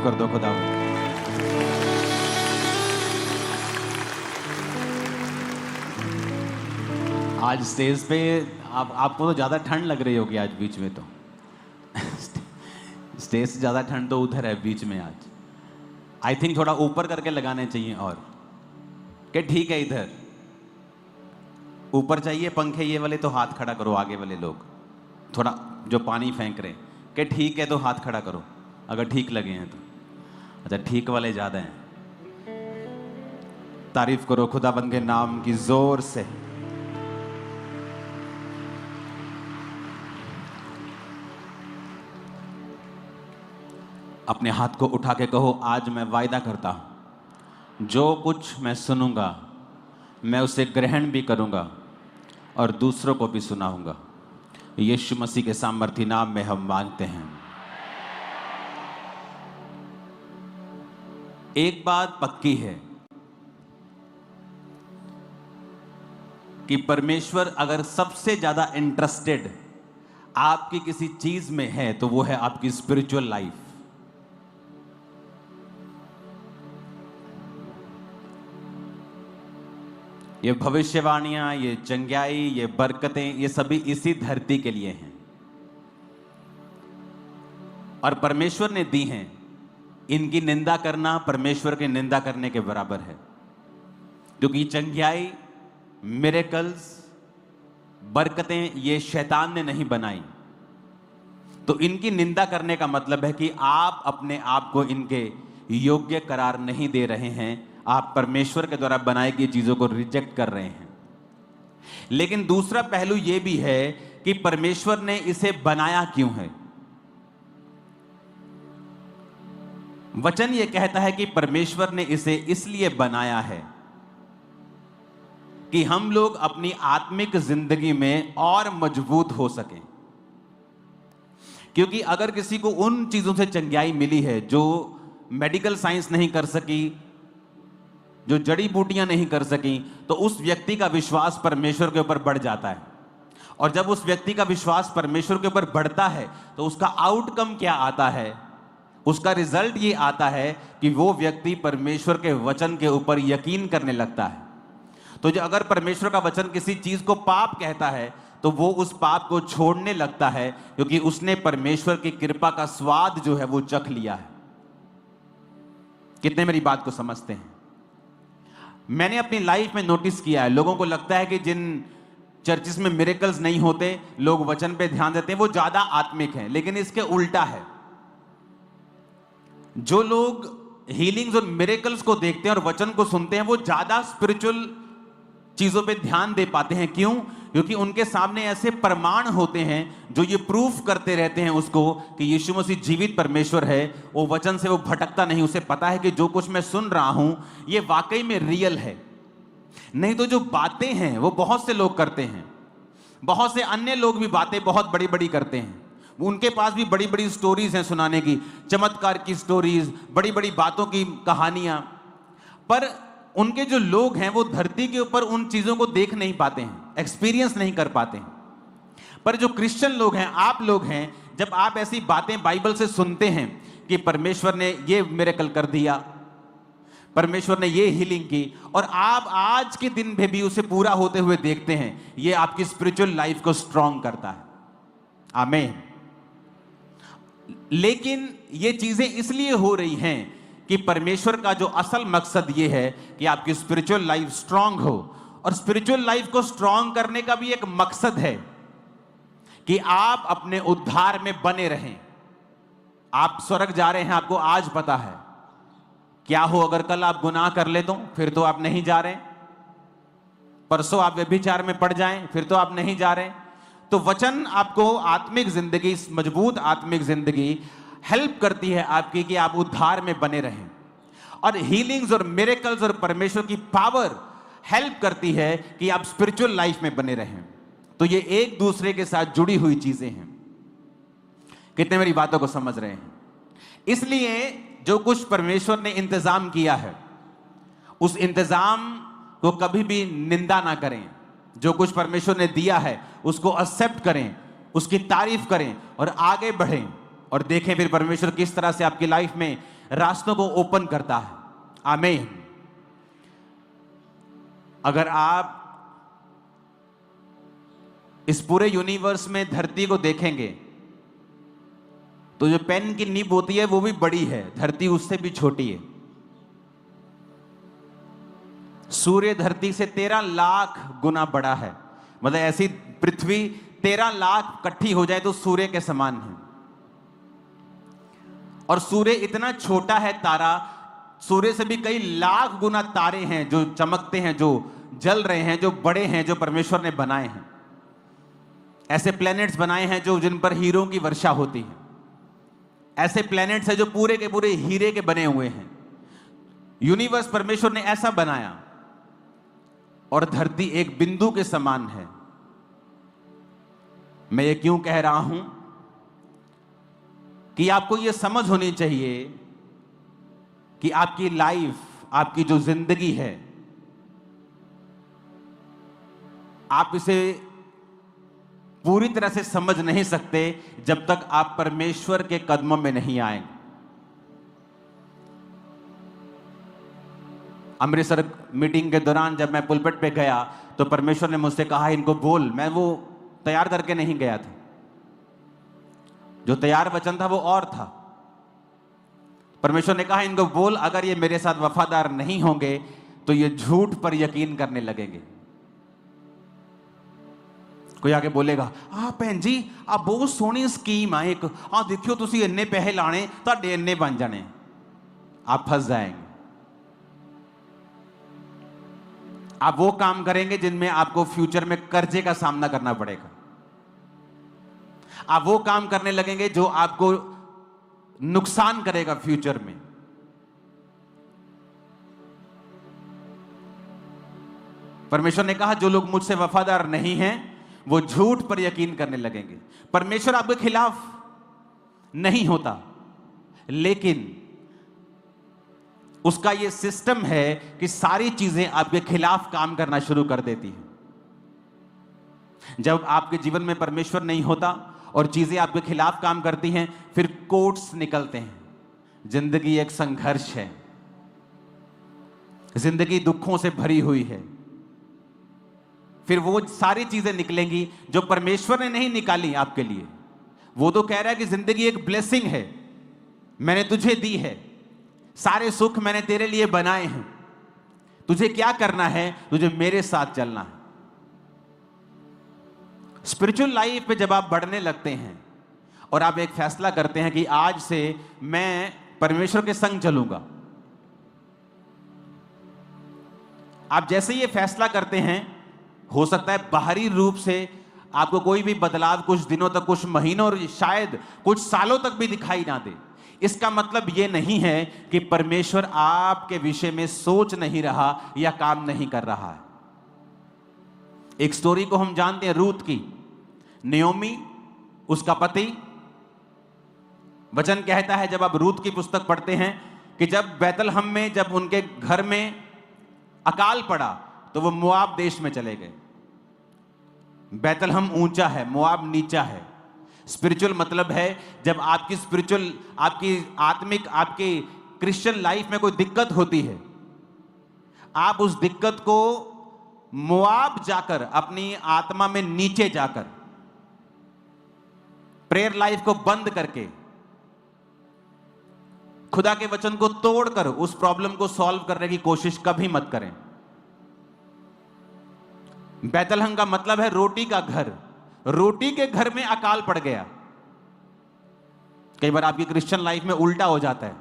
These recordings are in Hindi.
तारीफ कर दो खुदा। आज स्टेज पे आपको तो ज़्यादा ठंड लग रही होगी आज बीच में, तो स्टेज से ज़्यादा ठंड तो उधर है बीच में आज। आई थिंक थोड़ा ऊपर करके लगाने चाहिए, और क्या ठीक है इधर ऊपर चाहिए पंखे ये वाले, तो हाथ खड़ा करो आगे वाले लोग, थोड़ा जो पानी फेंक रहे हैं कि ठीक है तो हाथ खड़ा करो अगर ठीक लगे हैं तो। अच्छा ठीक वाले ज़्यादा हैं। तारीफ करो खुदाबंद के नाम की जोर से। अपने हाथ को उठा के कहो, आज मैं वायदा करता हूं जो कुछ मैं सुनूंगा मैं उसे ग्रहण भी करूंगा और दूसरों को भी सुनाऊंगा। यीशु मसीह के सामर्थी नाम में हम मांगते हैं। एक बात पक्की है कि परमेश्वर अगर सबसे ज्यादा इंटरेस्टेड आपकी किसी चीज में है तो वो है आपकी स्पिरिचुअल लाइफ। ये भविष्यवाणियां, ये चंगाई, ये बरकतें, ये सभी इसी धरती के लिए हैं और परमेश्वर ने दी हैं। इनकी निंदा करना परमेश्वर की निंदा करने के बराबर है, क्योंकि चंगाई, मिरेकल्स, बरकतें ये शैतान ने नहीं बनाई। तो इनकी निंदा करने का मतलब है कि आप अपने आप को इनके योग्य करार नहीं दे रहे हैं, आप परमेश्वर के द्वारा बनाई गई चीजों को रिजेक्ट कर रहे हैं। लेकिन दूसरा पहलू यह भी है कि परमेश्वर ने इसे बनाया क्यों है। वचन यह कहता है कि परमेश्वर ने इसे इसलिए बनाया है कि हम लोग अपनी आत्मिक जिंदगी में और मजबूत हो सकें। क्योंकि अगर किसी को उन चीजों से चंगाई मिली है जो मेडिकल साइंस नहीं कर सकी, जो जड़ी बूटियां नहीं कर सकी, तो उस व्यक्ति का विश्वास परमेश्वर के ऊपर बढ़ जाता है। और जब उस व्यक्ति का विश्वास परमेश्वर के ऊपर बढ़ता है तो उसका आउटकम क्या आता है? उसका रिजल्ट ये आता है कि वो व्यक्ति परमेश्वर के वचन के ऊपर यकीन करने लगता है। तो जो अगर परमेश्वर का वचन किसी चीज को पाप कहता है तो वो उस पाप को छोड़ने लगता है, क्योंकि उसने परमेश्वर की कृपा का स्वाद जो है वो चख लिया है। कितने मेरी बात को समझते हैं? मैंने अपनी लाइफ में नोटिस किया है, लोगों को लगता है कि जिन चर्चिस में मिरेकल्स नहीं होते, लोग वचन पे ध्यान देते हैं, वो ज्यादा आत्मिक हैं। लेकिन इसके उल्टा है। जो लोग हीलिंग्स और मिरेकल्स को देखते हैं और वचन को सुनते हैं, वो ज्यादा स्पिरिचुअल चीजों पे ध्यान दे पाते हैं। क्यों? क्योंकि उनके सामने ऐसे प्रमाण होते हैं जो ये प्रूफ करते रहते हैं उसको कि यीशु मसीह जीवित परमेश्वर है। वो वचन से वो भटकता नहीं, उसे पता है कि जो कुछ मैं सुन रहा हूं ये वाकई में रियल है। नहीं तो जो बातें हैं वो बहुत से लोग करते हैं, बहुत से अन्य लोग भी बातें बहुत बड़ी बड़ी करते हैं। उनके पास भी बड़ी बड़ी स्टोरीज हैं सुनाने की, चमत्कार की स्टोरीज, बड़ी बड़ी बातों की कहानियां। पर उनके जो लोग हैं वो धरती के ऊपर उन चीजों को देख नहीं पाते हैं, एक्सपीरियंस नहीं कर पाते हैं। पर जो क्रिश्चियन लोग हैं, आप लोग हैं, जब आप ऐसी बातें बाइबल से सुनते हैं कि परमेश्वर ने ये मिरेकल कर दिया, परमेश्वर ने ये हीलिंग की, और आप आज के दिन में भी उसे पूरा होते हुए देखते हैं, ये आपकी स्पिरिचुअल लाइफ को स्ट्रांग करता है। आमीन। लेकिन ये चीजें इसलिए हो रही हैं कि परमेश्वर का जो असल मकसद ये है कि आपकी स्पिरिचुअल लाइफ स्ट्रांग हो। और स्पिरिचुअल लाइफ को स्ट्रांग करने का भी एक मकसद है कि आप अपने उद्धार में बने रहें। आप स्वर्ग जा रहे हैं, आपको आज पता है। क्या हो अगर कल आप गुनाह कर ले तो फिर तो आप नहीं जा रहे। परसों आप व्यभिचार में पड़ जाएं फिर तो आप नहीं जा रहे। तो वचन आपको आत्मिक जिंदगी, मजबूत आत्मिक जिंदगी हेल्प करती है आपकी कि आप उद्धार में बने रहें। और हीलिंग्स और मिरेकल्स और परमेश्वर की पावर हेल्प करती है कि आप स्पिरिचुअल लाइफ में बने रहें। तो ये एक दूसरे के साथ जुड़ी हुई चीजें हैं। कितने मेरी बातों को समझ रहे हैं? इसलिए जो कुछ परमेश्वर ने इंतजाम किया है उस इंतजाम को कभी भी निंदा ना करें। जो कुछ परमेश्वर ने दिया है उसको एक्सेप्ट करें, उसकी तारीफ करें और आगे बढ़ें और देखें फिर परमेश्वर किस तरह से आपकी लाइफ में रास्तों को ओपन करता है। आमीन। अगर आप इस पूरे यूनिवर्स में धरती को देखेंगे तो जो पेन की नीब होती है वो भी बड़ी है, धरती उससे भी छोटी है। सूर्य धरती से 13 लाख गुना बड़ा है। मतलब ऐसी पृथ्वी 13 लाख इकट्ठी हो जाए तो सूर्य के समान है। और सूर्य इतना छोटा है तारा, सूर्य से भी कई लाख गुना तारे हैं जो चमकते हैं, जो जल रहे हैं, जो बड़े हैं, जो परमेश्वर ने बनाए हैं। ऐसे प्लैनेट्स बनाए हैं जो जिन पर हीरों की वर्षा होती है। ऐसे प्लैनेट्स हैं जो पूरे के पूरे हीरे के बने हुए हैं। यूनिवर्स परमेश्वर ने ऐसा बनाया और धरती एक बिंदु के समान है। मैं ये क्यों कह रहा हूं कि आपको ये समझ होनी चाहिए कि आपकी लाइफ, आपकी जो जिंदगी है, आप इसे पूरी तरह से समझ नहीं सकते जब तक आप परमेश्वर के कदमों में नहीं आएंगे। अमृतसर मीटिंग के दौरान जब मैं पुलपिट पे गया तो परमेश्वर ने मुझसे कहा इनको बोल। मैं वो तैयार करके नहीं गया था, जो तैयार वचन था वो और था। परमेश्वर ने कहा इनको बोल, अगर ये मेरे साथ वफादार नहीं होंगे तो ये झूठ पर यकीन करने लगेंगे। कोई आगे बोलेगा भैन जी आ बहुत सोहनी स्कीम है एक, देखियो तुसी इन्ने पैसे लाने तुहाडे इन्ने बन जाने। आप फंस जाएंगे। आप वो काम करेंगे जिनमें आपको फ्यूचर में कर्जे का सामना करना पड़ेगा। आप वो काम करने लगेंगे जो आपको नुकसान करेगा फ्यूचर में। परमेश्वर ने कहा जो लोग मुझसे वफादार नहीं हैं वो झूठ पर यकीन करने लगेंगे। परमेश्वर आपके खिलाफ नहीं होता, लेकिन उसका यह सिस्टम है कि सारी चीजें आपके खिलाफ काम करना शुरू कर देती हैं। जब आपके जीवन में परमेश्वर नहीं होता और चीजें आपके खिलाफ काम करती हैं, फिर कोट्स निकलते हैं। जिंदगी एक संघर्ष है, जिंदगी दुखों से भरी हुई है। फिर वो सारी चीजें निकलेंगी जो परमेश्वर ने नहीं निकाली आपके लिए। वो तो कह रहा है कि जिंदगी एक ब्लेसिंग है, मैंने तुझे दी है, सारे सुख मैंने तेरे लिए बनाए हैं, तुझे क्या करना है, तुझे मेरे साथ चलना है। स्पिरिचुअल लाइफ पे जब आप बढ़ने लगते हैं और आप एक फैसला करते हैं कि आज से मैं परमेश्वर के संग चलूंगा, आप जैसे ये फैसला करते हैं, हो सकता है बाहरी रूप से आपको कोई भी बदलाव कुछ दिनों तक, कुछ महीनों और शायद कुछ सालों तक भी दिखाई ना दे। इसका मतलब यह नहीं है कि परमेश्वर आपके विषय में सोच नहीं रहा या काम नहीं कर रहा है। एक स्टोरी को हम जानते हैं रूत की। नियोमी, उसका पति। वचन कहता है जब आप रूत की पुस्तक पढ़ते हैं कि जब बैतलहम में, जब उनके घर में अकाल पड़ा तो वो मोआब देश में चले गए। बैतलहम ऊंचा है, मोआब नीचा है। स्पिरिचुअल मतलब है जब आपकी स्पिरिचुअल, आपकी आत्मिक, आपकी क्रिश्चियन लाइफ में कोई दिक्कत होती है, आप उस दिक्कत को मोआब जाकर, अपनी आत्मा में नीचे जाकर, प्रेयर लाइफ को बंद करके, खुदा के वचन को तोड़कर उस प्रॉब्लम को सॉल्व करने की कोशिश कभी मत करें। बैतलहम का मतलब है रोटी का घर। रोटी के घर में अकाल पड़ गया। कई बार आपकी क्रिश्चियन लाइफ में उल्टा हो जाता है।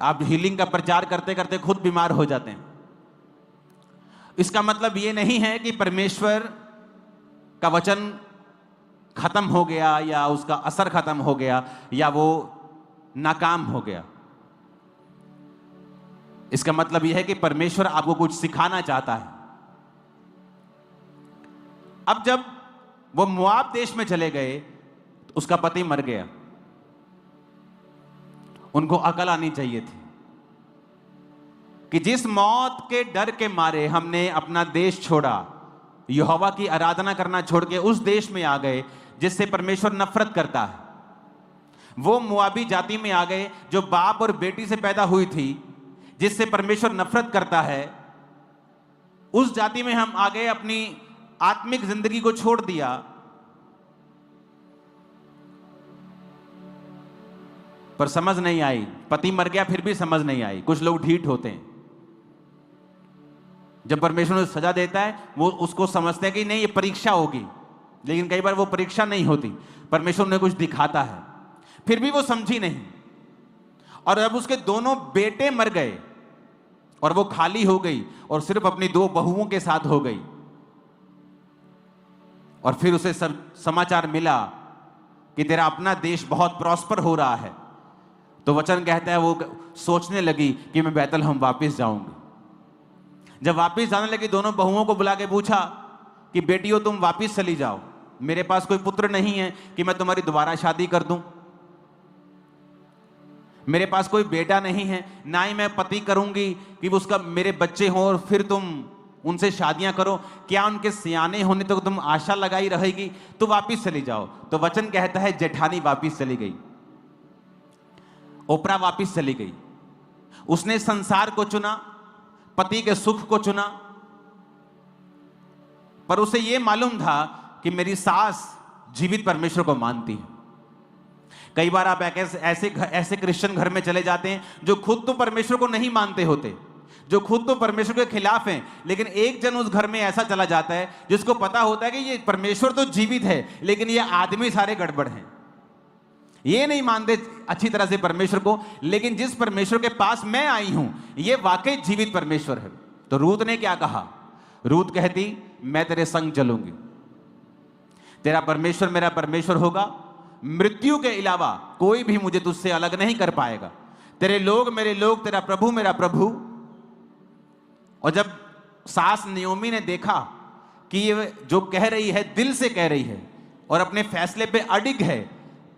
आप हीलिंग का प्रचार करते करते खुद बीमार हो जाते हैं। इसका मतलब यह नहीं है कि परमेश्वर का वचन खत्म हो गया या उसका असर खत्म हो गया या वो नाकाम हो गया। इसका मतलब यह है कि परमेश्वर आपको कुछ सिखाना चाहता है। अब जब वो मोआब देश में चले गए तो उसका पति मर गया। उनको अकल आनी चाहिए थी कि जिस मौत के डर के मारे हमने अपना देश छोड़ा, यहोवा की आराधना करना छोड़ के उस देश में आ गए जिससे परमेश्वर नफरत करता है। वो मोआबी जाति में आ गए जो बाप और बेटी से पैदा हुई थी, जिससे परमेश्वर नफरत करता है। उस जाति में हम आ गए, अपनी आत्मिक जिंदगी को छोड़ दिया। पर समझ नहीं आई, पति मर गया फिर भी समझ नहीं आई। कुछ लोग ढीठ होते हैं, जब परमेश्वर उन्हें सजा देता है वो उसको समझते हैं कि नहीं ये परीक्षा होगी, लेकिन कई बार वो परीक्षा नहीं होती, परमेश्वर उन्हें कुछ दिखाता है, फिर भी वो समझी नहीं। और अब उसके दोनों बेटे मर गए और वो खाली हो गई और सिर्फ अपनी 2 बहुओं के साथ हो गई। और फिर उसे सब समाचार मिला कि तेरा अपना देश बहुत प्रॉस्पर हो रहा है। तो वचन कहता है वो सोचने लगी कि मैं बैतलहम वापस जाऊंगी। जब वापस जाने लगी, दोनों बहुओं को बुला के पूछा कि बेटियों तुम वापस चली जाओ, मेरे पास कोई पुत्र नहीं है कि मैं तुम्हारी दोबारा शादी कर दूं, मेरे पास कोई बेटा नहीं है, ना ही मैं पति करूंगी कि उसका मेरे बच्चे हों और फिर तुम उनसे शादियां करो। क्या उनके सियाने होने तक तुम आशा लगाई रहेगी? तो वापिस चली जाओ। तो वचन कहता है जेठानी वापिस चली गई, ओपरा वापिस चली गई। उसने संसार को चुना, पति के सुख को चुना, पर उसे यह मालूम था कि मेरी सास जीवित परमेश्वर को मानती है। कई बार आप ऐसे क्रिश्चियन घर में चले जाते हैं जो खुद तो परमेश्वर को नहीं मानते होते, जो खुद तो परमेश्वर के खिलाफ हैं, लेकिन एक जन उस घर में ऐसा चला जाता है जिसको पता होता है कि ये परमेश्वर तो जीवित है, लेकिन ये आदमी सारे गड़बड़ हैं, ये नहीं मानते अच्छी तरह से परमेश्वर को, लेकिन जिस परमेश्वर के पास मैं आई हूं ये वाकई जीवित परमेश्वर है। तो रूत ने क्या कहा? रूत कहती मैं तेरे संग चलूंगी, तेरा परमेश्वर मेरा परमेश्वर होगा, मृत्यु के अलावा कोई भी मुझे तुझसे अलग नहीं कर पाएगा, तेरे लोग मेरे लोग, तेरा प्रभु मेरा प्रभु। और जब सास नयोमी ने देखा कि ये जो कह रही है दिल से कह रही है और अपने फैसले पे अडिग है,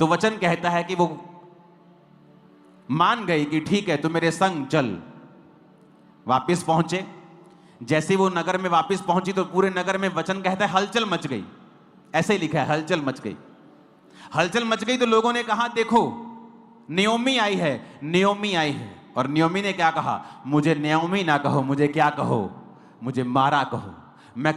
तो वचन कहता है कि वो मान गई कि ठीक है तू मेरे संग चल। वापिस पहुंचे, जैसे वो नगर में वापिस पहुंची तो पूरे नगर में वचन कहता है हलचल मच गई। ऐसे ही लिखा है, हलचल मच गई। हलचल मच गई तो लोगों ने कहा देखो नयोमी आई है, नयोमी आई है। और नयोमी ने क्या कहा? मुझे नयोमी ना कहो, मुझे क्या कहो? मुझे मारा कहो। मैं